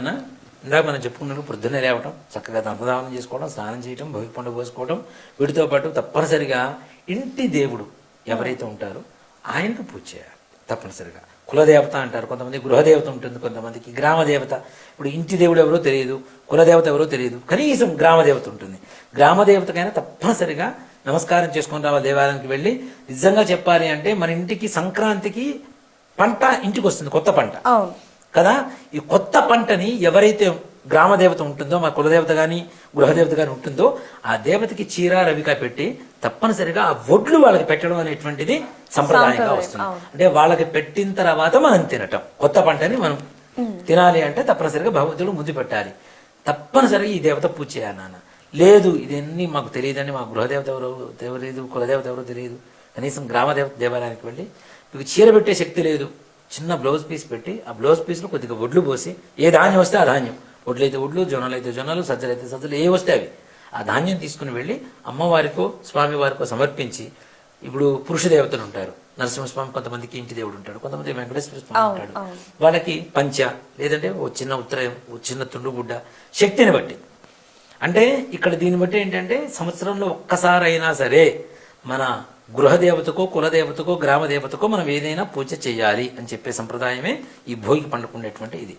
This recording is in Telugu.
నాన్న ఇందాక మనం చెప్పుకున్నట్టు పొద్దున్నే లేవటం, చక్కగా దంతధావనం చేసుకోవడం, స్నానం చేయటం, భోగి పండుగ పోసుకోవడం, వీటితో పాటు తప్పనిసరిగా ఇంటి దేవుడు ఎవరైతే ఉంటారో ఆయనకు పూజ చేయాలి తప్పనిసరిగా. కులదేవత అంటారు, కొంతమంది గృహదేవత ఉంటుంది, కొంతమందికి గ్రామదేవత. ఇప్పుడు ఇంటి దేవుడు ఎవరో తెలియదు, కులదేవత ఎవరో తెలియదు, కనీసం గ్రామదేవత ఉంటుంది. గ్రామదేవతకైనా తప్పనిసరిగా నమస్కారం చేసుకొని రావాలి దేవాలయానికి వెళ్ళి. నిజంగా చెప్పాలి అంటే మన ఇంటికి సంక్రాంతికి పంట ఇంటికి వస్తుంది, కొత్త పంట కదా. ఈ కొత్త పంటని ఎవరైతే గ్రామదేవత ఉంటుందో, మా కులదేవత కానీ గృహదేవత కానీ ఉంటుందో, ఆ దేవతకి చీర రవిక పెట్టి తప్పనిసరిగా ఆ వడ్లు వాళ్ళకి పెట్టడం అనేటువంటిది సంప్రదాయంగా వస్తుంది. అంటే వాళ్ళకి పెట్టిన తర్వాత మనం తినటం, కొత్త పంటని మనం తినాలి అంటే తప్పనిసరిగా భగవంతుడు ముందు పెట్టాలి. తప్పనిసరిగా ఈ దేవత పూజ చేయాలి నాన్న. లేదు ఇదన్నీ మాకు తెలియదండి, మా గృహదేవత ఎవరో తెలియదు, కులదేవత ఎవరో తెలియదు, కనీసం గ్రామదేవత దేవాలయానికి వెళ్ళి మీకు చీర పెట్టే శక్తి లేదు, చిన్న బ్లౌజ్ పీస్ పెట్టి ఆ బ్లౌజ్ పీస్లో కొద్దిగా వడ్లు పోసి, ఏ ధాన్యం వస్తే ఆ ధాన్యం, వడ్లు అయితే వడ్లు, జొన్నలు అయితే జొన్నలు, సజ్జలు అయితే సజ్జలు, ఏ వస్తే అవి, ఆ ధాన్యం తీసుకుని వెళ్ళి అమ్మవారికో స్వామివారికో సమర్పించి. ఇప్పుడు పురుష దేవతలు ఉంటారు, నరసింహస్వామి కొంతమందికి ఇంటి దేవుడు ఉంటాడు, కొంతమంది వెంకటేశ్వర స్వామి ఉంటాడు, వాళ్ళకి పంచ లేదంటే ఓ చిన్న ఉత్తరయం, ఓ చిన్న తుండుగుడ్డ, శక్తిని బట్టి. అంటే ఇక్కడ దీన్ని బట్టి ఏంటంటే సంవత్సరంలో ఒక్కసారైనా సరే మన గృహదేవతకో కులదేవతకో గ్రామదేవతకో మనం ఏదైనా పూజ చేయాలి అని చెప్పే సంప్రదాయమే ఈ భోగి పండుగ ఉండేటువంటి ఇది.